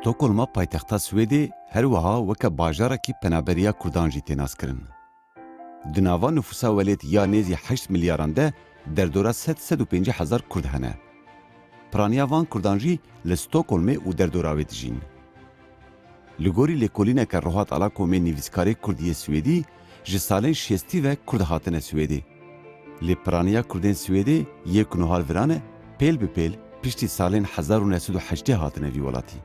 Stokholma paytexta Swêdê her wiha weke bajarekî penaberiya Kurdan jî tê naskirin. Di nava nüfusa welêt ya nêzî 8 milyaran de derdora 150 hezar Kurd hene. Piraniya van Kurdan jî li Stokholmê û derdora wê dijîn. Li gorî lêkolîneke Rohat Alakomê nivîskarê Kurdiyê Swêdî ji salên şêstî ve Kurd hatine Swêdê. Lê piraniya Kurdên Swêdê yê ku nihal viran e pêl bi pêl piştî salên 1980 hatine vî welatî.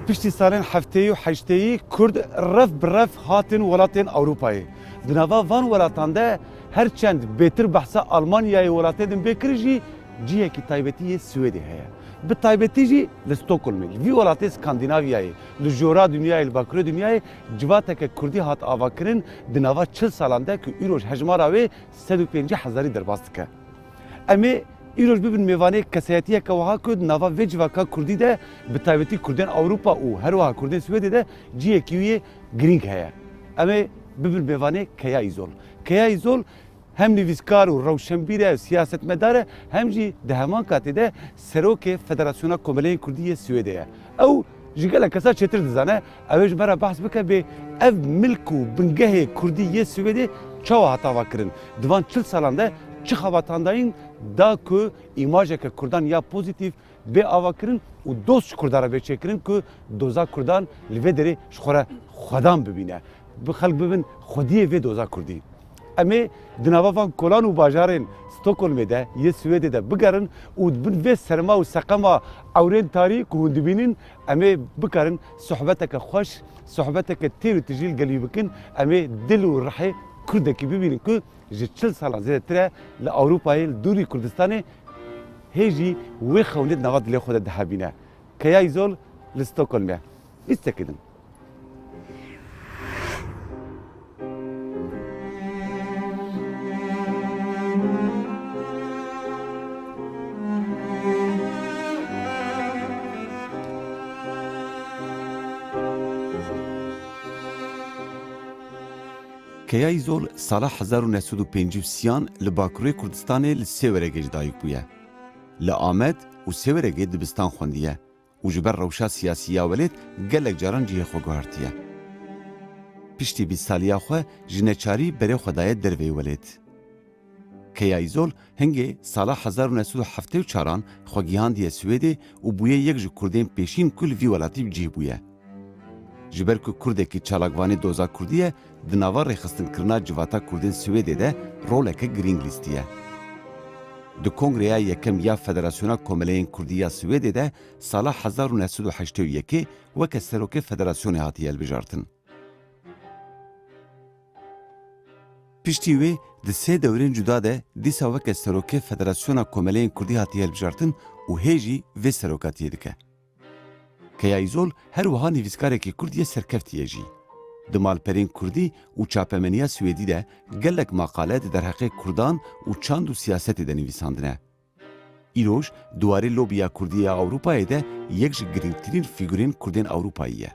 Piştî salên hefteyî û heşteyî Kurd rev bi rev hatin welatên Ewropayê. Di nava van welatan de her çend bêtir behsa Almanyayê welatê din bêkir jî cihekî taybetî yê Swêdê heye. Bi taybetî jî li Stokholmê, vî welatê Skandinaviyayê, li jora dünyayê, li bakurê dünyayê civateke Kurdî hat avakirin di nava 40 salan de ku îroj hejmara wê 150 hezarî derbas dike. Em ê îroj bibin mêvanê kesayetiyeke wiha ku di nava vê civaka Kurdî de bi taybetî Kurdên Ewropa û her wiha Kurdên Swêdê de cihekî wî girîng heye. Em ê bibin mêvanê Keya İzol. Keya İzol hem nivîskar û rewşenbîr e, siyasetmedar e, hem jî di heman katê de serokê Federasyona Komeleyên Kurdî yê Swêdê ye. Ew ji gelek kesa çêtir dizane, ew ê ji me re behs bike bê ev milk û bingehê Kurdî yê Swêdê çawa hat avakirin. Di van 40 salan de çi xebatandayîn da ku îmajeke Kurdan ya pozîtîv bê avakirin û dost ji Kurdara bê çêkirin ku doza Kurdan li vê derê ji xwe re xwedan bibîne. Bi xelk bibin xwediyê vê doza Kurdî. Em ê di nava van kolan û bajarên Stokholmê de yê Swêdê de bigerin û bin vê serma û seqema ewrên tarî ku hûn dibînin em ê bikarin sohbeteke xweş, sohbeteke têr û tijîl gelî bikin, em ê dil û rihê Kurdekî bibînin ku ji 40 salan zêdetir e li Ewropayê li dûrî Kurdistanê hê jî wê xewnê di nava dilê xwe de dihebîne. Keya İzol li Stokholmê. Lîstekê din. Keya İzol sala 1950 li Bakurê Kurdistanê li Sêweregê dayîk bûye. Li Amed û Sêweregê dibistan xwendiye û ji ber rewşa siyasî ya welêt gelek caran cihê xwe guhertiye. Piştî bîsaliya xwe ji neçarî berê xwe daye derveyê welêt. Keya İzol hingê sala 1974 xwe gihandiye Swêdê û bûye yek ji Kurdên pêşîn ku li vî welatî cih bûye. Ji ber ku Kurdekî çalakvanî doza Kurdî ye, di nava rêxistintkirina civata Kurdên Swêdê de roleke girîng lîstiye. Di Kongreya yekem ya Federasyona Komeleyên Kurdî ya Swêdê de sala 1981 weke serokê federasyonê hatiye hilbijartin. Piştî wê di sê dewrên cuda de dîsa weke serokê Federasyona Komeleyên Kurdî hatiye hilbijartin û hê jî vê serokatiyê dike. Keya İzol her wiha nivîskarekî Kurd yê serkeftiye jî. Di malperên Kurdî û çapemeniya Swêdî de gelek maqale di derheqê Kurdan û çand û siyasetê de nivîsandine. Îroj duwarê lobiya Kurdî ya Ewropayê de yek ji girîngtirîn fîgurên Kurdên Ewropayî ye.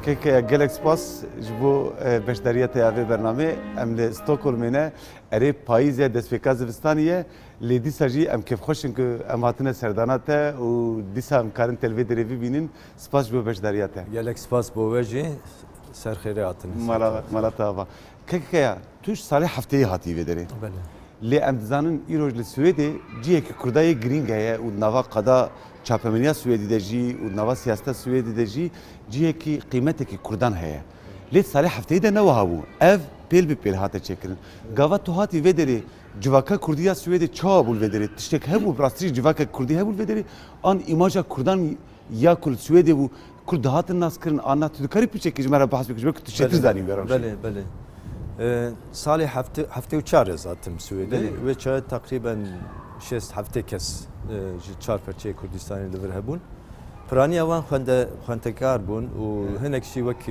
Kekeya gelek spas ji bo beşdariyeta ya vê bernamê em li Stokholmê ne erê payîz ye destpêka zivistanî ye lê dîsa jî em kêfxweşin ku em hatine serdana te û dîsa em karin telvê derê bibînin spas ji bo beşdariya te. Gelek spas bo we jî serxêrê hatine. Mala te ava. Kekeya tu ji salê hefteyê hatî vê derê. Lê em dizanin îroj li Swêdê cihekî Kurdayê girîng heye û nava qada çapemeniya Swêdî de jî û nava siyaseta Swêdî de jî cihekî qîmetekî Kurdan heye. Lê salê hefteyê de ne wiha bû. Ev pêl bi pêl hate çêkirin. Gava tu hatî vê derê civaka Kurdî ya Swêdê çawa bû vê derê? Tiştek hebû rastî civaka Kurdî hebû vê derê? An îmaja Kurdan ya ku li Swêdê bû Kurd dihatin naskirin anna tu dikarî piçekî ji me re behs bikî ji ber ku tu çêtir zanî Belê belê. سالی هفته و چهار زاتم سویده بله. و چه تقریبا 6 هفته کس چهار پرچه کردستانی لور هبون پرانی اوان خوندکار بون و هنک شی وک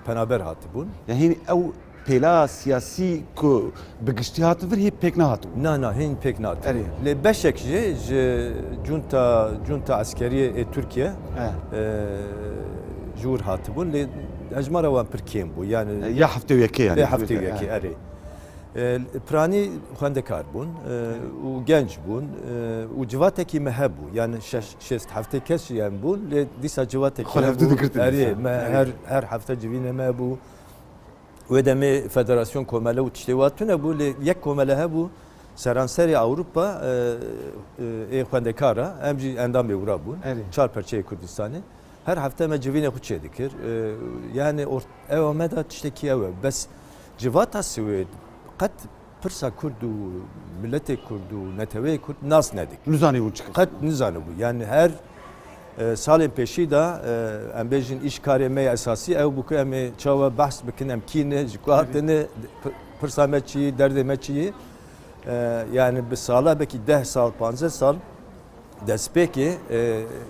پنابر هات بون يعني او بلا سياسي كو بقشتي هاتفر هي بيك نهاتو نه هین پک نات أري. لی بشک جه جونتا عسکری ترکیه جور هات بون لی اجمالا وان پرکیم بو yani يا حفتي وياكي يعني bir hafta yeki eri. Prani xwendekar bûn û genç bûn û civatekî me hebû yani şest hafte kes yani bûn lê dîsa civatekî Xwe hevdû dikirtin erê dîsa. me her hafte civîne me hebû wê demê federasyon komele û tiştê wa tune bû lê yek komele hebû seranserê Awropa ê xwendekara em jî endamê wira bûn Erê. çar perçeyê Kurdistanê her hafte me civînê xwe çê dikir yani ew me da tiştekî ew e bes civata Swêd قد پرسا کرد و ملت کرد و نتوه کرد ناس ندیک نزاني ونشكل قد نزانه بو yani her سالên peşî da em bêjin îşkarê me esasî ew bû ku em ê çawa behs bikin em kîne ji ku hatine pirsa me çi derdê me çi yani bi sala belkî 10 sal 15 sal destpêkê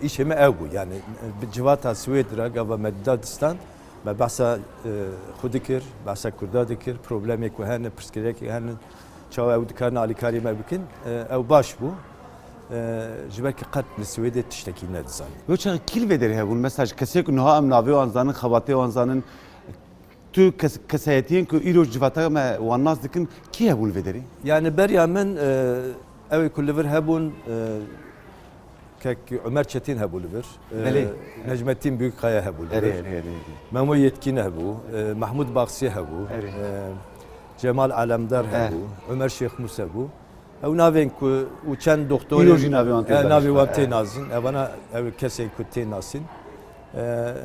îşê me ew bû yani bi civata Swêd re gava Meddadistan me behsa xwe dikir behsa Kurda dikir problemê ku hene pirsgirêkê hene çawa ew dikarin alîkarî me bikin ew baş bû ji ber ki qet li Swêdê tiştekî nedizanî. وچا كيل بدري هبون مساج كسيك نها ام نافي وانزانن خباتي وانزانن تو كسيتين كو ايروج جواتا ما والناس دكن كي هبون بدري Yani beriya min ew ku li vir hebûn kek Ömer Çetin hebû li vir Belê. Necmettin Büyükkaya hebû li vir Memo Yetkin hebû Mahmud Baksî hebû Cemal Alemdar hebû Ömer Şeyh Musa hebû ew navên ku û çend doktorên Îrojî navê wan tê navê wan danîştin. tê nazîn evana ew kesên ku tê nasîn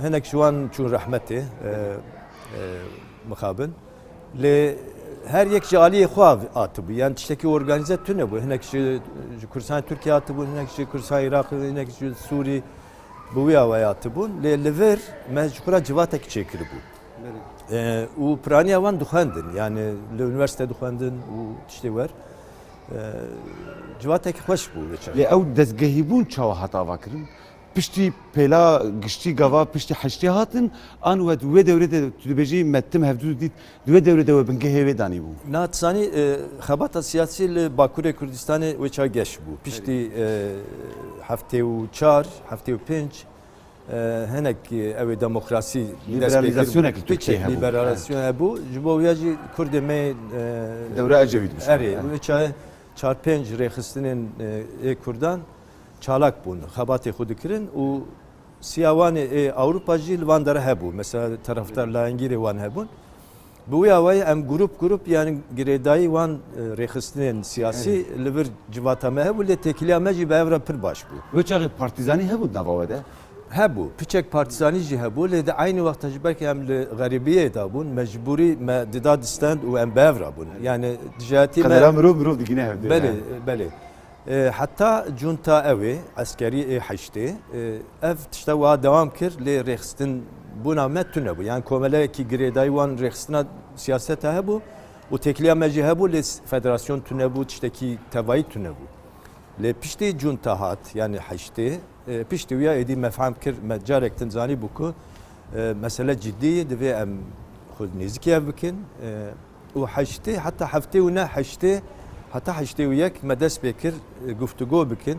hinek ji wan çûn rehmetê mixabin lê her yek ji aliyê xwe hatibû yani tiştekî organize tune bû hinek ji Kurdistanê Tirkiye hatibûn hinek ji Kurdistanê Iraqê hinek ji Sûrî bi wî awayê hatibûn lê li vir me ji xwe re civatekî çêkiribû û piraniya wan dixwendin yani li üniversite dixwendin û tiştê wer civatekî xweş bû لي او دزگهيبون چاوا هتا واكرن پشتی پلا گشتی گاوا پشتی حشتی هاتن آن و دوی دوره ده تو بجی متم هفدو دید دوی دوره ده بنگه هیوی دانی بو ناتسانی خباتا سیاسی ل باکوری کردستان و چا گش بو پشتی هفته و چار هفته و پنج هنک او دموکراسی لیبرالیزاسیون اکی ترکیه هبو لیبرالیزاسیون هبو جبو ویاجی کرد می دوره اجوید بشه اری و چا چار پنج ریخستنین کردان çalak bun, xabatê xwe dikirin û siyawanê Awropa jî li van dere hebû. Mesela taraftar lahengîrê wan hebûn. Bi wî awayî em grup yani girêdayî wan rêxistinên siyasî li vir civata me hebû lê têkiliya me jî bi ev re pir baş bû. و چاقی پارتیزانی هبود نواوه ده Hebû, piçek partizanî jî hebû lê di aynı wexta ji belkî em li xerîbiyê da bûn, mecburî me dida distand û em bi ev re bûn. Yani dijatî me قدرها مرو مرو دیگه نه هفده Belê, belê. Hatta junta evê eskerî heştê ev tişta wa devam kir lê rêxistin bûna me tune bû. Yani komeleyekî girêdayî wan rêxistina siyaseta hebû û têkiliya me jî hebû lê federasyon tune bû tiştekî tevayî tune bû. Lê piştî junta hat yani heştê piştî wîya êdî mefhem kir me carek tin zanî bû ku mesele ciddî divê em xwe nêzîkî ev bikin û heştê heta heftê û ne heştê Hatta heştê û yek me dest pê kir guftugû bikin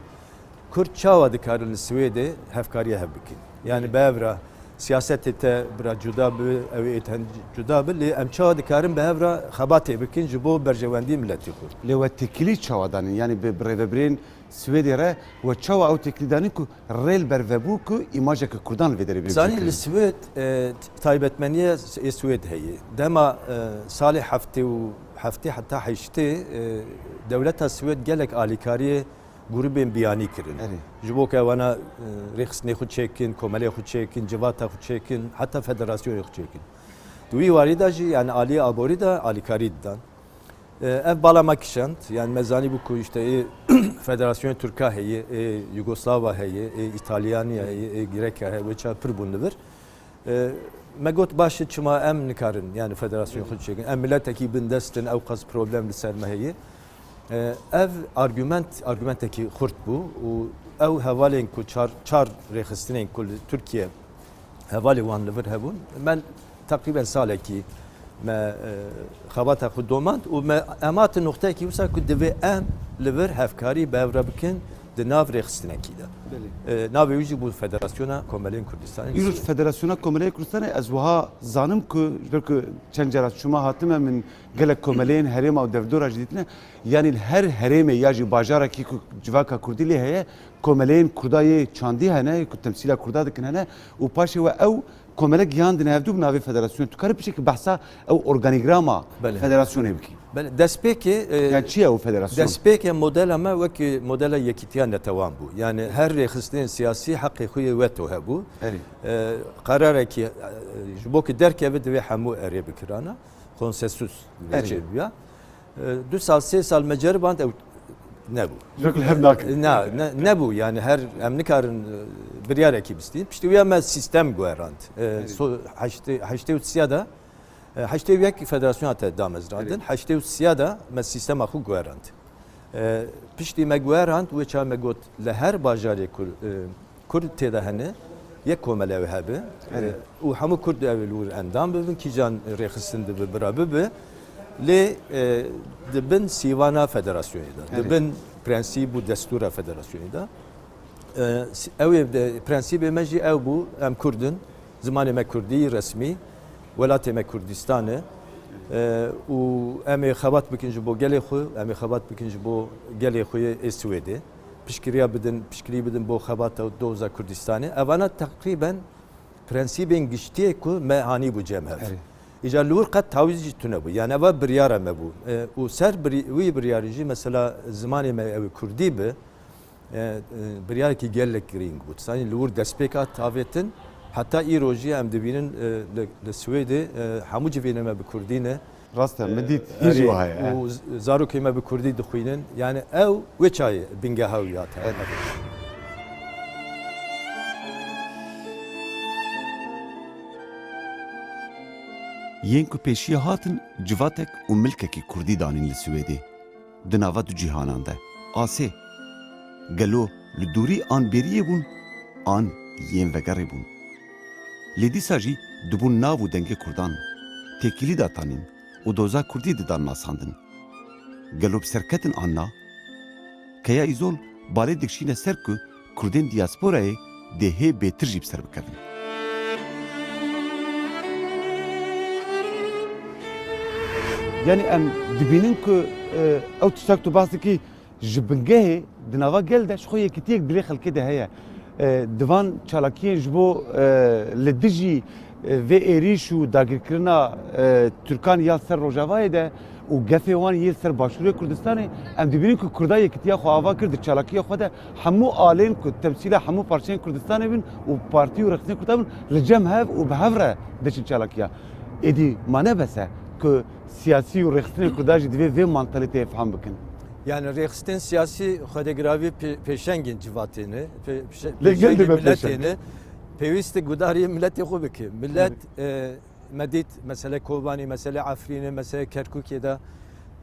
Kurd çawa dikarin li Swêdê hevkariya hev bikin. Yani bi ev re siyasetê te bira cuda bi ew ê ten cuda bi lê em çawa dikarin bi ev re xebatê bikin ji bo berjewendî milletê Kurd. لی و تکلی چاوا دانی یعنی به برێڤبرین سوێدی ره و چاوا او تکلی دانی کو ریل برڤبو کو ایماجه که کردان ویدری بیرو Zanî li Swêd taybetmeniye Swêd heye. Dema salê heftê heta heştê dewleta Swêd gelek alîkariyê grubên biyanî kirin. Ji bo ku wana rêxistinê xwe çêkin, komelê xwe çêkin, civata xwe çêkin, heta federasyonê xwe çêkin. Di wî warî da jî yani aliyê aborî da alîkarî didan. Ev balama kişand yani mezanî bu ku işte Federasyona Türka heye, Yugoslava heye, İtalyaniya heye, Grekya heye ve çapır bun li vir. مگوت باشه چما ام نکارن یعنی فدراسیون خود چکن ام ملتکی بندستن او قص پروبلم لسر مهیه ev argümenteki xurt bu û ew hevalên ku çar rêxistinên ku li Türkiye hevalê wan li vir hebûn men teqrîben salekî me xebata xwe domand û me ematin noxtayekî wisa ku divê em li vir hevkarî bevre bikin di nav rêxistinekî de. Navê wî jî bû Federasyona Komeleyên Kurdistanê. İroç Federasyona Komeleyê Kurdistanê ez wiha zanim ku ji ber ku çend cara çûma hatime min gelek komeleyên herêma û devdora jî dîtine yanî her herêmê ya jî bajarekî ku civaka Kurdî lê heye komeleyên Kurda yê çandî hene ku temsîla Kurda dikin hene û paşê we ew komelek gihandine hevdû bi navê federasyonê tu karî pişekî behsa ew organîgrama federasyonê bikî. Destpêkê Yani çi ye ew federasyon? Destpêkê modela me wekî modela yekîtiya netewam bû. Yani her rêxistinên siyasî heqê xwe yê weto hebû. Qerarekî ji bo ku derkeve divê hemû erê bikirana konsensus ya. 2 sal 3 sal me ceriband ew nebû. Şekil hev nakin. Nebû yani her em nikarin biryarekî bistîn. Piştî wî me sistem guherand. Heştê û siya da heştê û yek federasyona te damezrandin. Heştê û siya da me sistema xwe guherand. Piştî me guherand wê ça me got li her bajarê Kurd têde hene yek komele ew hebe û hemû Kurd ew li wir endam bibin kîjan rêxistin dibe bira bibe lê dibin sîvana federasyonê de dibin prensîb û destûra federasyonê de ew ê prensîbê me jî ew bû em Kurdin zimanê me Kurdî resmî welatê me Kurdistan e û em ê xebat bikin ji bo gelê xwe em ê xebat bikin ji bo gelê xwe yê Swêdê pişkirî bidin bo xebata doza Kurdistanê evana teqrîben prensîbên giştiyê ku me hanî bû cem hev. İca li wir qet tawîz jî tune bû yani eva biryara me bû û ser wî biryarî jî mesela zimanê me ew Kurdî bi biryarekî gelek girîng bû. Sanî li wir destpêka tavêtin heta îro jî em dibînin li Swêdê hemû civînê me bi Kurdî ne. Rast e me dît hîn jî wiha ye. û zarokê me bi Kurdî dixwînin yani ew wê çayê bingeha wî ya te. Yên ku pêşiya hatin civatek û milkekî Kurdî danîn li Swêdê di nava du cîhanan de. Asê gelo li dûrî an beriyê bûn an yên vegerê bûn. Lê dîsa jî dibûn nav û dengê Kurdan têkilî datanîn û doza Kurdî didan nasandin. Gelo bi serketin anna keya îzol balê dikşîne ser ku Kurdên diasporayê dê hê bêtir jî bi ser bikevin. Yani em dibînin ku ew tiştek tu bas dikî ji bingehê di nava gel de ji xwe yekîtiyek dilê xelkê de heye. Divan çalakiyên ji bo li dijî vê êrîş û dagirkirina Türkan ya ser Rojavayê de û gefê wan yê ser Başûrê Kurdistanê em dibînin ku Kurda yekîtiya xwe ava kir di çalakiya xwe de hemû alên ku temsîla hemû parçeyên Kurdistanê bin û partî û rexistinên Kurda bin li cem hev û bi hev re diçin çalakiya. Êdî mane bese ku siyasî û rexistinên Kurda jî divê vê mantaliteyê fehm bikin. Yani rêxistin siyasî xwedegravî pêşengên civatê ne Lê gel dibe milletê ne pêwîst e gudariyê milletê xwe bike. Millet me dît mesele Kobanî, mesele Efrînê, mesele Kerkûkê de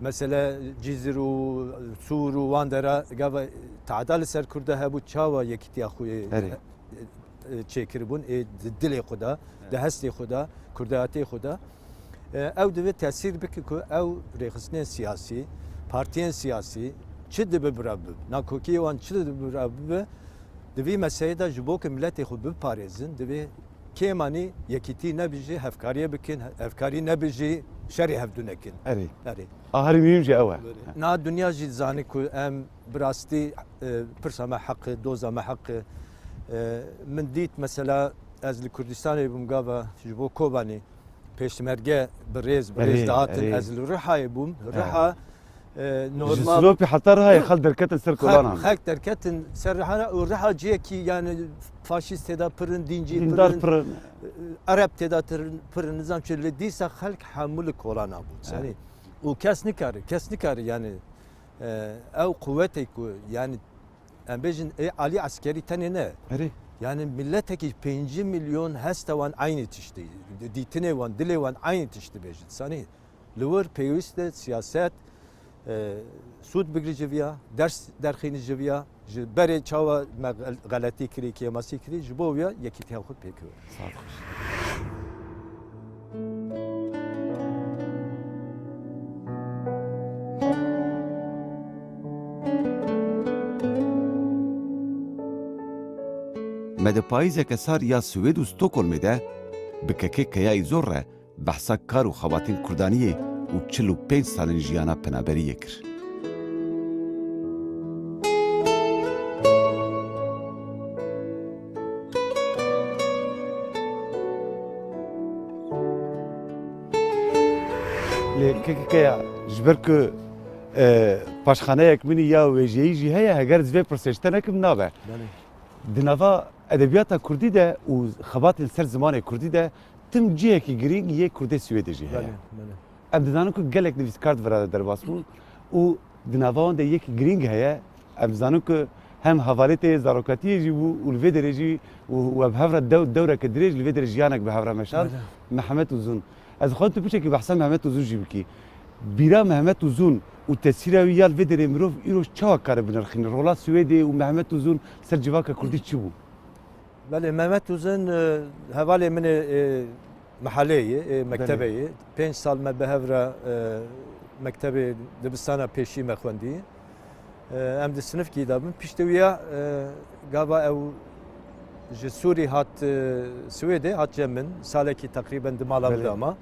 mesele Cizir û Sûr û wan dera gava teada li ser Kurda hebû çawa yekîtiya xwe çêkiribûn ê dilê xwe da di hestê xwe da kurdiyatê xwe da ew divê tesîr bike ku ew rêxistinên siyasî partiyên siyasî çi dibe bira bibe nakokiyê wan çi dibe bira bibe divê meseleyê de ji bo ku milletê xwe biparêzin divê kêmanî yekîtî nebijî hevkariye bikin hevkarî nebijî şerê hevdû nekin. Erê. Aherî mîm jî ew e. Na dunya jî zanî ku em bi rastî pirsa me heqê doza me heqê min dît mesela ez li Kurdistanê bûm gava ji bo Kobanî pêşmerge bi rêz dihatin ez li Rihayê bûm Riha normal Slopî heta Rihayê xel derketin ser Kobanan. Xelk derketin ser Riha û Riha ciyekî yani faşîst têda pirin dîncî pirin Arab têda pirin nizam çi li dîsa xelk hemû li Kolana bû. Yani û kes nikare yani ew quvvetê ku yani em bêjin alî askerî tenê ne Yani milleteki 5 milyon hasta wan aynı tişti. Ditine wan, dile wan aynı tişti bejit. Sani lवर peyviste siyaset سود بگری جویا درس درخینی جویا بره چاوا غلطی کری که ماسی کری جبویا یکی تیام خود پیکو. مده پاییزه که سار یا سوید و ستوکولمه ده بکه کیای زور ره بحثا کار و خواتین کردانیه و 45 سالن جیانا پنابریه کر. لکه جبر که پاشخانه یک منی یا ویژه‌ای جی هیا هگر زوی پرسشتن اکم نابه. دنوا ادبیات کردی ده و خبات سر زمان کردی ده تم جیه کی گرینگ یک کردی سویدی جی هیا. ام دانو که گلک نویس کارت ورده در باسمون و دنوا اند یک گرینگ هیا ام دانو که هم حوالت زاروکاتی جی و الوی درجی و بهفر دوره کدریج الوی درجیانک بهفر مشال محمد وزون. از خود تو پیشه که بحثا محمد وزون جی بکی. بیرا محمد وزون و تأثیر ویال و در امروز ایروش چه کار بنرخین رولا سویدی و محمد وزون سر جواک کردی چی بود؟ بله محمد وزون حوالی من محلیه مکتبیه 5 سال ما بهفره مکتب دبستان پیشی مخوندی ام د سنف کی دابم پیشتویا گاوا او جسوری هات سویدی هات جمن ساله کی تقریبا دمالا بداما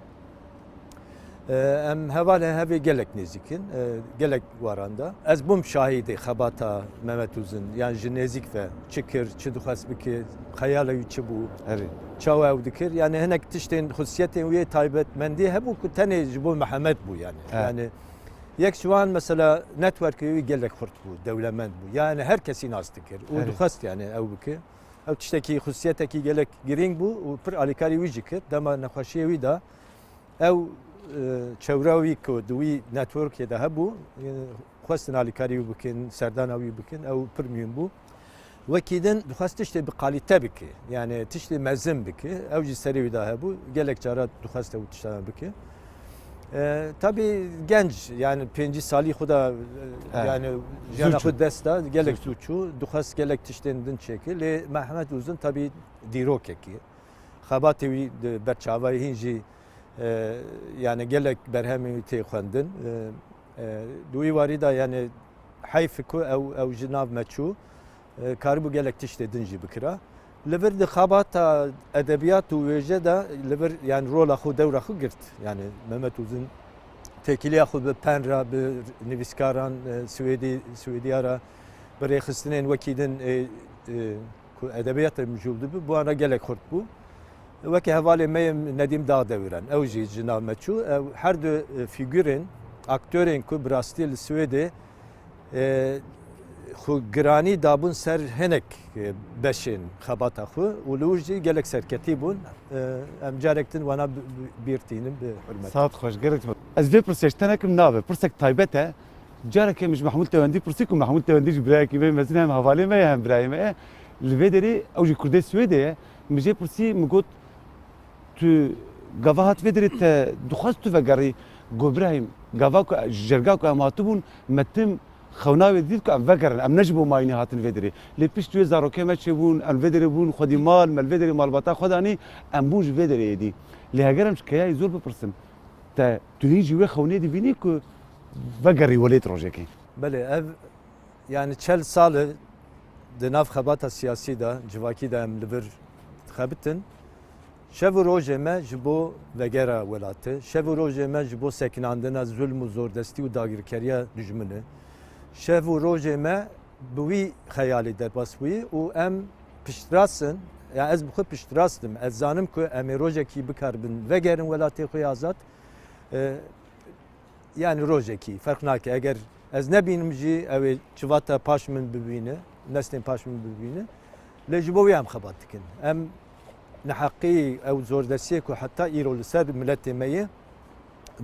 ام حواله هوی گلک نزیکن گلک واراندا از بوم شاهدی خباتا محمد وزون yani جنزیک و چکر چه دخواست بکی خیال یو چه بو چاو او دکر yani هنک تشتین خصوصیت وی تایبت مندی هبو کتنی جبو محمد بو yani یک شوان مثلا نتورک وی گلک خورد بو دولمند بو yani herkesi nas dikir o dخواست yani او بکی او تشتکی خصوصیت کی گلک گرینگ بو و پر الیکاری وی جکر دما نخوشی وی دا او چوراوی که دوی نتورک ده هبو خواستن الیکاری بکن سردان اوی بکن او پرمیوم بو وکیدن دخواست تشتی بقالیته بکی yani تشتی مزم بکی او جی سری ده هبو گلک جارات دخواست او تشتان بکی tabi genç yani 5 sali xuda yani jana xud desta gelek suçu duxas gelek tiştendin çeki le Mehmet Uzun tabi dirokeki xabatevi berçavay hinji yani gelek berhemi te xwendin duyi varida yani hayfiku ev jinav meçu karibu gelek tiştedin jî bikira لبر خابات ادبیات و ویژه دا لبر yani rola خو devra خو girt yani Mehmet Uzun tekili خو به پنرا به نویسکاران سویدیارا برای خستنین وکیدن کو ادبیات موجود bu ana gelek xort bu وکی حوالی میم ندیم داغ دورن او جی جناب مچو هر دو فیگورین اکتورین کو براستی لسویدی خو گرانی دابون سر هنک بشین خبات خو ولوجی گلک سرکتی بون ام جارکتن وانا بیرتینم به حرمت ساعت خوش گرت از وی پرسشتنکم نابه پرسک تایبته جارك مش محمود توندي برسيكم محمود توندي براكي مثلا هم حوالي ما هم براي ما الفيدري او جي كردي سويدي مجي برسي مقول تو قفاهات فيدري دخلت فقري جو ابراهيم قفاك جرقاك اماتبون متم خوناوي ديدكو ام فكرن ام نجبو مايني هاتن فيدري لي بيش تو زاروكي ما تشبون ام فيدري بون خدي مال مال فيدري مال باتا خداني ام بوج فيدري دي اللي هاجرمش كياي زور ببرسم تا تهيجي وي خوني دي فينيكو فقري وليت روجيكي بله ev yani çel salı denav xabata siyasi da civaki da em libir xabitin şev rojeme jibo vegera welate şev rojeme jibo sekinandina zulm u zordesti u dagirkeriya dijmini şev rojeme buvi xayali derbaswi u em piştrasın ya ez bu piştrastım ez zanim ku em rojeki bikarbin vegerin welate xu azat yani rojeki fark nake eğer ez nebînim jî ew ê çivata paş min bibîne nestên paş min bibîne lê ji bo wê em xebat dikin em neheqî ew zordestiyê ku heta îro li ser miletê me ye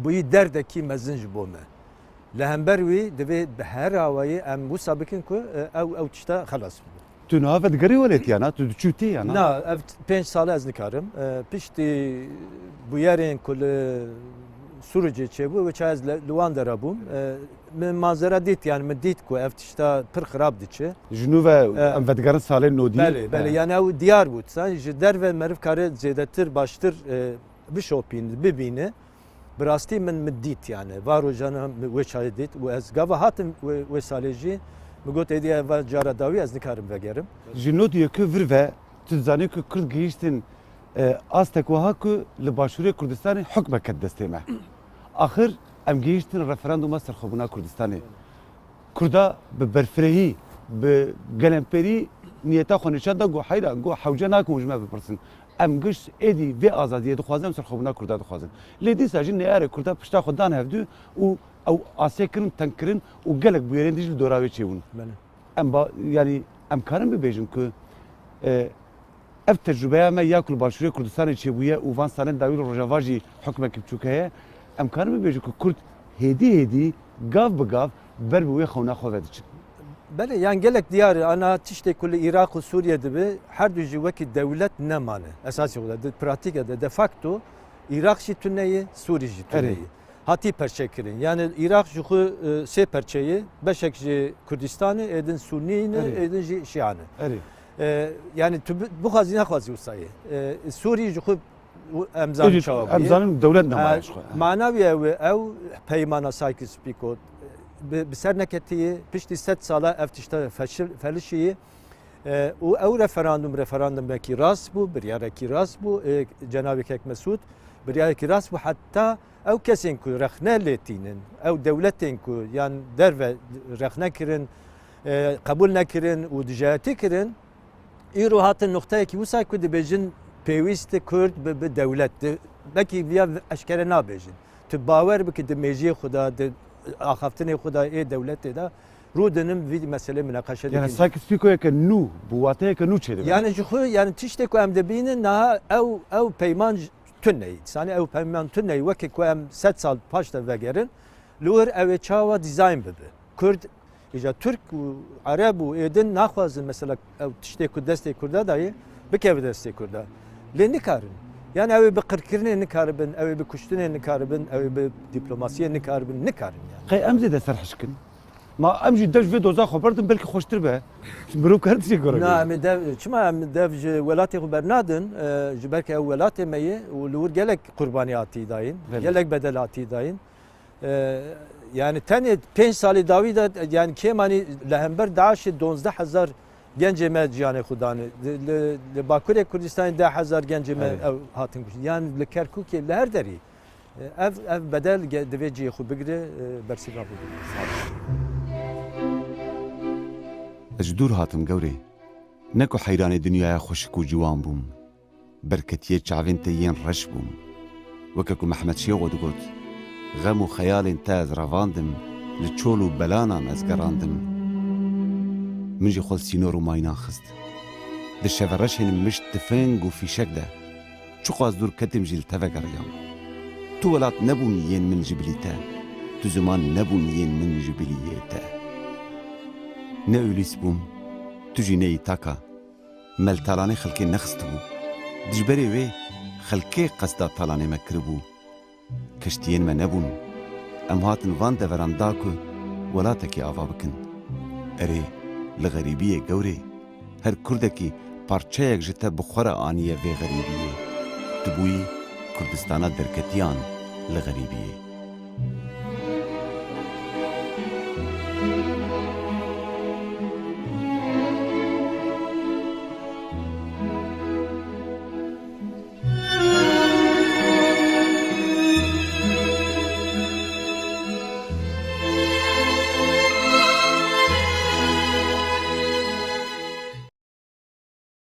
bûyî derdekî mezin ji bo me li hember wî divê bi her awayê em wisa bikin ku ew tişta xelas Tu navet geri velet yana, tu çüti yana. Na, ev 5 sal ez nikarim. Pişti bu yerin kul Suriye çebu ve çayız Luan derabum. Min manzara dit yani min dit ku ev tişta pır xarab diçe. Jinu ve em vedgarin salên nodî. Beli, yani ev diyar bud. Sen ji derve merif kare zêdetir baştir bişopîn bibîne. Bi rastî min dît yani. Var rojana wê çayê dît û ez gava hatim wê salê jî mi got êdî ev cara dawî ez nikarim vegerim. Ji nodî ku vir ve tu zanî ku Kurd gihîştin astek wiha ku li Başûrê Kurdistanê hukmek ket destê me. Axir em gihîştin referanduma serxwebûna Kurdistanê. Kurda bi berfirehî, bi gelemperî niyeta xwe nîşan da got heyra got hewce nakin ji me bipirsin. Em giş êdî vê azadiyê dixwazin em serxwebûna Kurda dixwazin. Lê dîsa jî neyarê Kurda pişta xwe dan hevdû û ew asê kirin teng kirin û gelek bûyerên dî jî li doravê çêbûn. Em yani em karin bibêjin ku ev tecrübeya me ya ku li Başûrê Kurdistanê çêbûye û van salên dawî li Rojava jî hukmekî biçûk heye em karin bibêjin ku Kurd hêdî gav bi gav ber bi wê xewna xwe ve diçin. Bele yani gelek diyarı ana tişte kulli Irak ve Suriye'de be her düzü veki devlet ne mane esas olarak de pratikada de facto Irak şi tüneyi Suriye şi tüneyi hati perçekirin yani Irak şu se perçeyi beşek ji Kürdistan'ı edin Sunni'ni edin ji Şia'nı yani bu hazine xwazi usayı Suriye şu emzan çavabı emzanın devlet ne mane manavi ev peymana saykı spikot bi ser neketiye pişti 100 sala ev tişta felişiyi o ev referandum belki rast bu bir yaraki rast bu Cenab-ı Hak Mesud bir yaraki rast bu hatta ev kesin ku rexne letinin ev devletin ku yani derve rexne kirin kabul nekirin u dijati kirin İro hatın noktaya ki usay ku dibejin peviste Kurd be devlet belki via eşkere nabejin tu bawer biki de mejiye xuda de axaftinê xuda ê devletê de rûdinim vî mesele münaqeşe dikin. Yani sanki spîkoyeke nû bu wateyeke nû çêdibin. Yani ji xwe yani tiştê ku em dibînin niha ew peyman tuneyî. Sanî ew peyman tuneyî wekî ku em 100 sal paş de vegerin li wir ew ê çawa dîzayn bibe. Kurd îja Türk û Arab û êdin naxwazin mesela ew tiştê ku destê Kurda dayê bikeve destê Kurda. Lê nikarin. Yani ev bir kırkırını nikaribin, ev bir kuştunu nikaribin, ev bir diplomasiye nikaribin, nikarin yani. Qey em zêde serhişkin. Ma em jî dev vê doza xwe berdin belkî xweştir be. Mirov kar tişê gore. Na em dev çima em dev ji welatê xwe bernadin, ji berke ev welatê me ye û li wir gelek qurbaniyatî dayîn, gelek bedelatî dayîn. Yani tenê 5 salî dawî de yani kêmanî li hember Daişê 12000 gencê me ciyanê xwe danê. Li Bakurê Kurdistanê 10,000 gencê me ew hatin kuştin. Yani li Kerkûkê li her derî ev bedel divê ciyê xwe bigire bersiva bigire. Ez dûr hatim gewrê ne ku heyranê dunyaya xweşik û ciwan bûm berketiyê çavên te yên reş bûm weke ku Mehmed Şêxo digot xem û xeyalên te ez revandim li çol û belanan ez gerandim min jî xwe sînor û maynan xist di şevereşên mişt tifeng û fîşek de çi qas dûr ketim jî li te vegeriyan tu welat nebûn yên min ji bilî te tu ziman nebûn yên min ji bilî te ne ûlîs bûm tu jî neyî taka mel talanê xelkê nexistibû dijberê wê xelkê qesda talanê me kiribû kiştiyên me nebûn em hatin van deveran da ku welatekî ava bikin erê li xerîbiyê gewrê her Kurdekî parçeyek ji te bi xwe re aniye vê xerîbiyê tu bûyî Kurdistana derketiyan li xerîbiyê